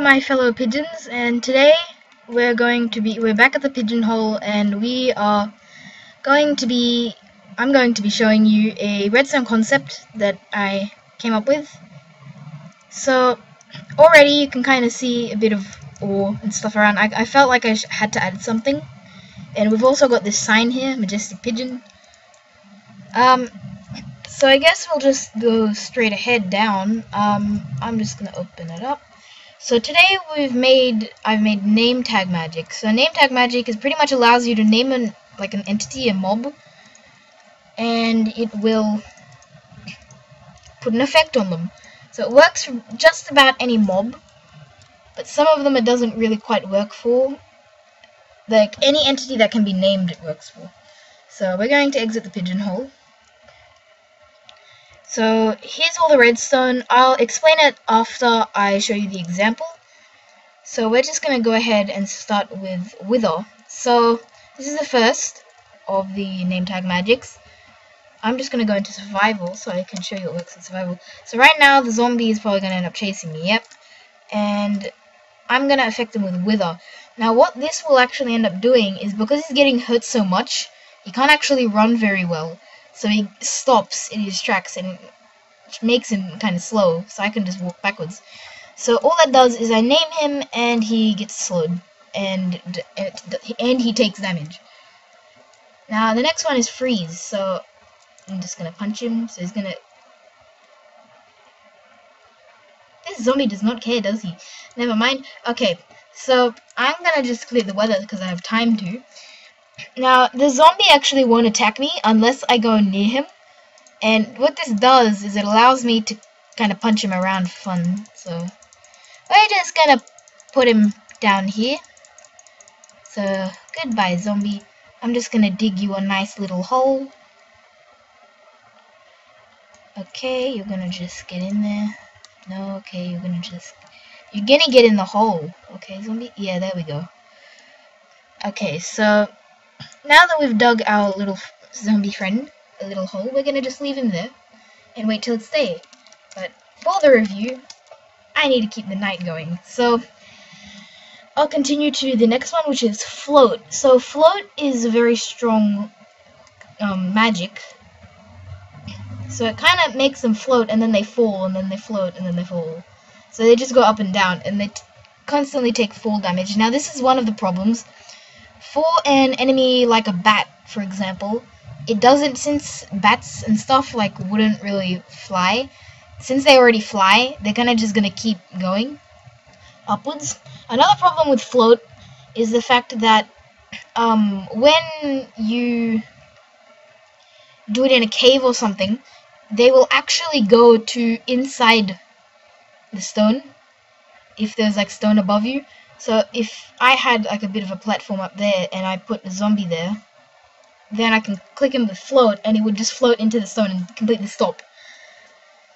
my fellow pigeons, and today we're back at the pigeonhole, and I'm going to be showing you a redstone concept that I came up with. So already you can kind of see a bit of ore and stuff around. I felt like I had to add something, and we've also got this sign here, Majestic Pigeon. So I guess we'll just go straight ahead down. I'm just gonna open it up. So today I've made NameTag magic. So NameTag magic is pretty much allows you to name an entity, a mob, and it will put an effect on them. So it works for just about any mob, but some of them it doesn't really quite work for. Like any entity that can be named, it works for. So we're going to exit the pigeonhole. So here's all the redstone. I'll explain it after I show you the example. So we're just going to go ahead and start with Wither. So this is the first of the NameTag magics. I'm just going to go into survival so I can show you what works in survival. So right now the zombie is probably going to end up chasing me, yep. And I'm going to affect him with Wither. Now what this will actually end up doing is, because he's getting hurt so much, he can't actually run very well. So he stops in his tracks, and which makes him kind of slow, so I can just walk backwards. So all that does is I name him, and he gets slowed, and he takes damage. Now the next one is Freeze, so I'm just gonna punch him. So he's gonna. This zombie does not care, does he? Never mind. Okay, so I'm gonna just clear the weather because I have time to. Now, the zombie actually won't attack me unless I go near him. And what this does is it allows me to kind of punch him around for fun. So, we're just gonna put him down here. So, goodbye, zombie. I'm just gonna dig you a nice little hole. Okay, you're gonna just get in there. No, okay, you're gonna get in the hole. Okay, zombie? Yeah, there we go. Okay, so now that we've dug our little zombie friend a little hole, we're gonna just leave him there and wait till it's day. But for the review, I need to keep the night going. So I'll continue to the next one, which is Float. So Float is a very strong magic. So it kind of makes them float, and then they fall, and then they float, and then they fall. So they just go up and down, and they constantly take fall damage. Now this is one of the problems. For an enemy like a bat, for example, it doesn't, since bats and stuff wouldn't really fly. Since they already fly, they're kind of just gonna keep going upwards. Another problem with Float is the fact that when you do it in a cave or something, they will actually go to inside the stone if there's stone above you. So if I had a bit of a platform up there and I put a zombie there, then I can click him with Float, and he would just float into the stone and completely stop.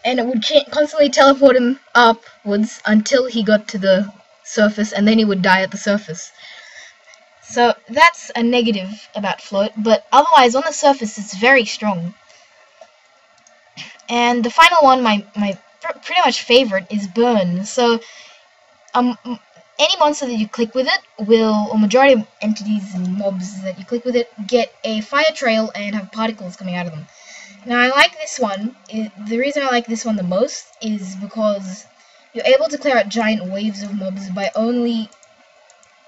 And it would constantly teleport him upwards until he got to the surface, and then he would die at the surface. So that's a negative about Float, but otherwise on the surface it's very strong. And the final one, my pretty much favorite, is Burn. So any monster that you click with it will, or majority of entities and mobs that you click with it, get a fire trail and have particles coming out of them. Now I like this one. The reason I like this one the most is because you're able to clear out giant waves of mobs by only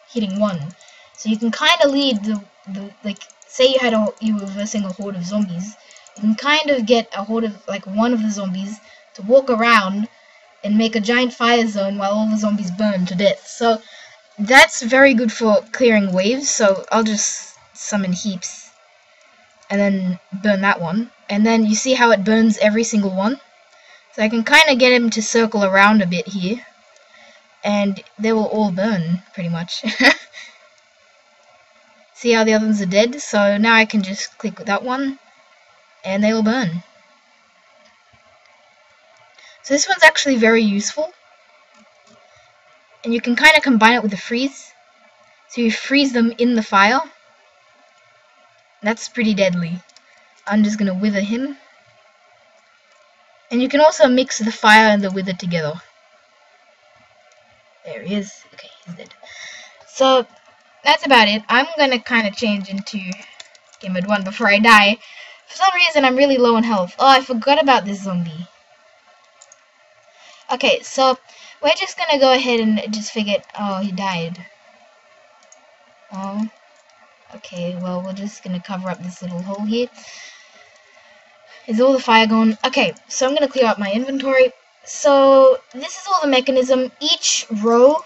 hitting one. So you can kind of lead say you were versing a horde of zombies, you can kind of get a horde of one of the zombies to walk around and make a giant fire zone while all the zombies burn to death. So that's very good for clearing waves. So I'll just summon heaps and then burn that one. And then you see how it burns every single one? So I can kind of get him to circle around a bit here, and they will all burn pretty much. See how the other ones are dead? So now I can just click that one and they will burn. So this one's actually very useful, and you can kind of combine it with the freeze. So you freeze them in the fire. That's pretty deadly. I'm just gonna wither him, and you can also mix the fire and the wither together. There he is. Okay, he's dead. So that's about it. I'm gonna kind of change into game mode 1 before I die. For some reason, I'm really low on health. Oh, I forgot about this zombie. Okay, so we're just gonna go ahead and just figure. Oh, he died. Oh. Okay, well, we're just gonna cover up this little hole here. Is all the fire gone? Okay, so I'm gonna clear up my inventory. So this is all the mechanism. Each row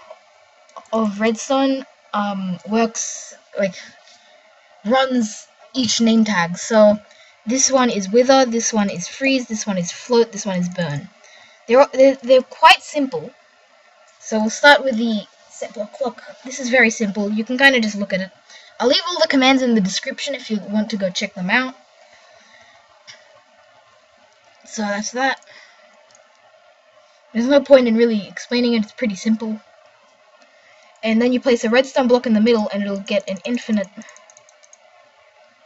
of redstone works, like, runs each name tag. So this one is wither, this one is freeze, this one is float, this one is burn. They're quite simple. So we'll start with the setblock clock. This is very simple. You can kind of just look at it. I'll leave all the commands in the description if you want to go check them out. So that's that. There's no point in really explaining it. It's pretty simple. And then you place a redstone block in the middle and it'll get an infinite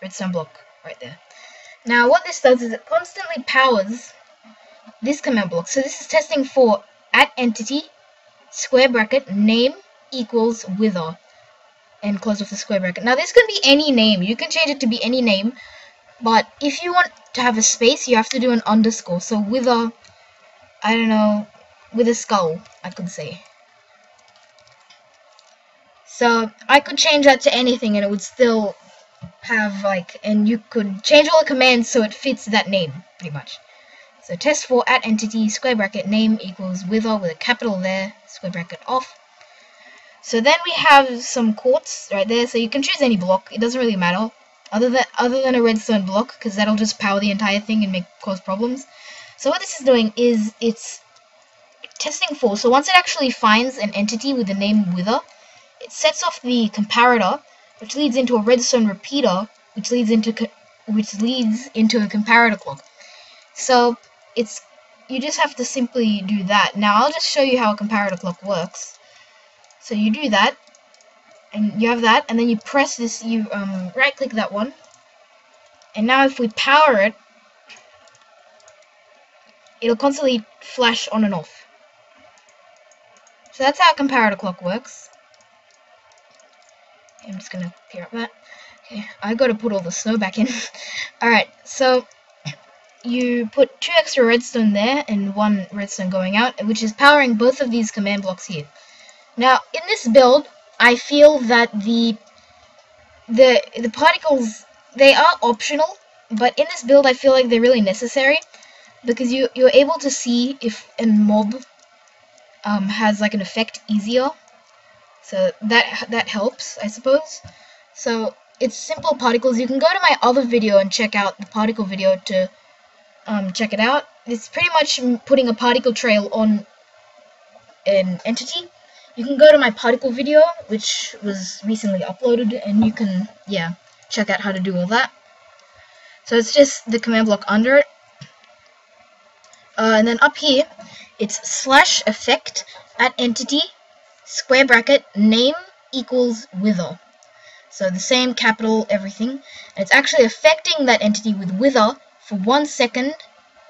redstone block right there. Now what this does is it constantly powers this command block. So this is testing for @entity square bracket name equals wither and close off the square bracket. Now this can be any name. You can change it to be any name, but if you want to have a space, you have to do an underscore. So wither, I don't know, with a skull, I could say. So I could change that to anything and it would still have, like, and you could change all the commands so it fits that name, pretty much. So testfor @entity square bracket name equals wither with a capital there, square bracket off. So then we have some quartz right there, so you can choose any block, it doesn't really matter, other than a redstone block, because that'll just power the entire thing and cause problems. So what this is doing is it's testing for, so once it actually finds an entity with the name wither, it sets off the comparator, which leads into a redstone repeater, which leads into a comparator clock. So you just have to simply do that. Now I'll just show you how a comparator clock works. So you do that, and you have that, and then you press this, you right-click that one, and now if we power it, it'll constantly flash on and off. So that's how a comparator clock works. I'm just gonna clear up that. Okay, I gotta put all the snow back in. Alright, so you put 2 extra redstone there and 1 redstone going out, which is powering both of these command blocks here. Now, in this build, I feel that the particles, they are optional, but in this build I feel like they're really necessary, because you're able to see if a mob has like an effect easier. So that helps, I suppose. So it's simple particles. You can go to my other video and check out the particle video to check it out. It's pretty much putting a particle trail on an entity. You can go to my particle video, which was recently uploaded, and you can, yeah, check out how to do all that. So it's just the command block under it. And then up here, it's /effect @entity square bracket name equals wither. So the same capital everything. And it's actually affecting that entity with wither for 1 second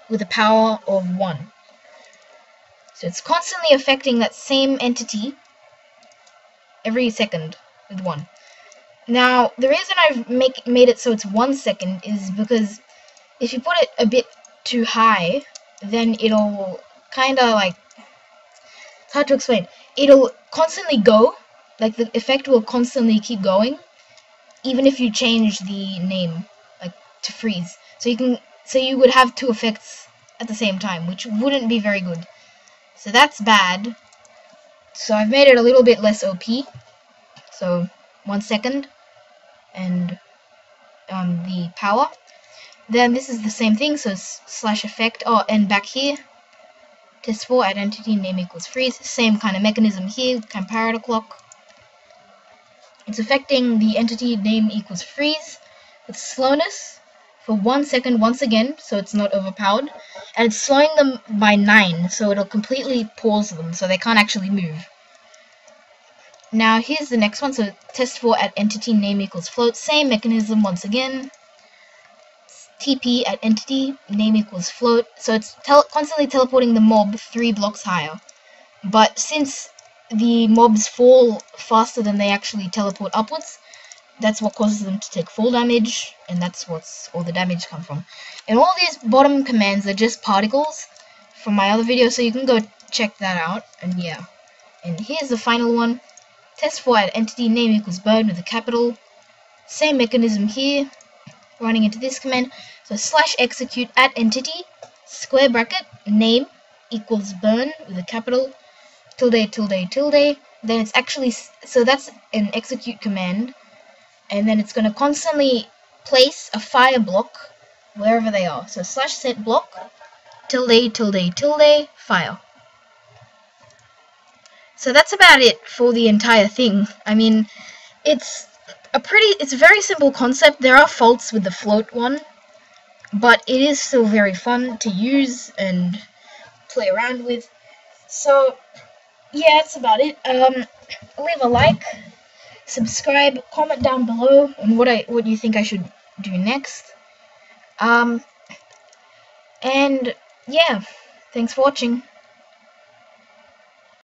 with a power of 1. So it's constantly affecting that same entity every second with 1. Now, the reason I've made it so it's 1 second is because if you put it a bit too high, then it'll kind of like, it's hard to explain. It'll constantly go, like the effect will constantly keep going, even if you change the name, like to freeze. So you would have 2 effects at the same time, which wouldn't be very good. So that's bad. So I've made it a little bit less OP. So 1 second and the power. Then this is the same thing, so /effect. Oh, and back here, testfor @entity name equals freeze. Same kind of mechanism here, comparator clock. It's affecting the entity name equals freeze with slowness for 1 second once again, so it's not overpowered. And it's slowing them by 9, so it'll completely pause them, so they can't actually move. Now here's the next one, so testfor @entity name equals float. Same mechanism once again. TP @entity name equals float. So it's constantly teleporting the mob 3 blocks higher. But since the mobs fall faster than they actually teleport upwards. That's what causes them to take fall damage, and that's what's all the damage come from. And all these bottom commands are just particles from my other video, so you can go check that out. And yeah, and here's the final one. Testfor at entity name equals bird with a capital. Same mechanism here, running into this command. So slash execute at entity square bracket name equals burn with a capital tilde tilde tilde. Then it's actually, so that's an execute command, and then it's going to constantly place a fire block wherever they are. So slash setblock tilde tilde tilde fire. So that's about it for the entire thing. I mean, it's a very simple concept. There are faults with the float one, but it is still very fun to use and play around with. So yeah, that's about it. Leave a like, subscribe, comment down below on what you think I should do next. And yeah, thanks for watching.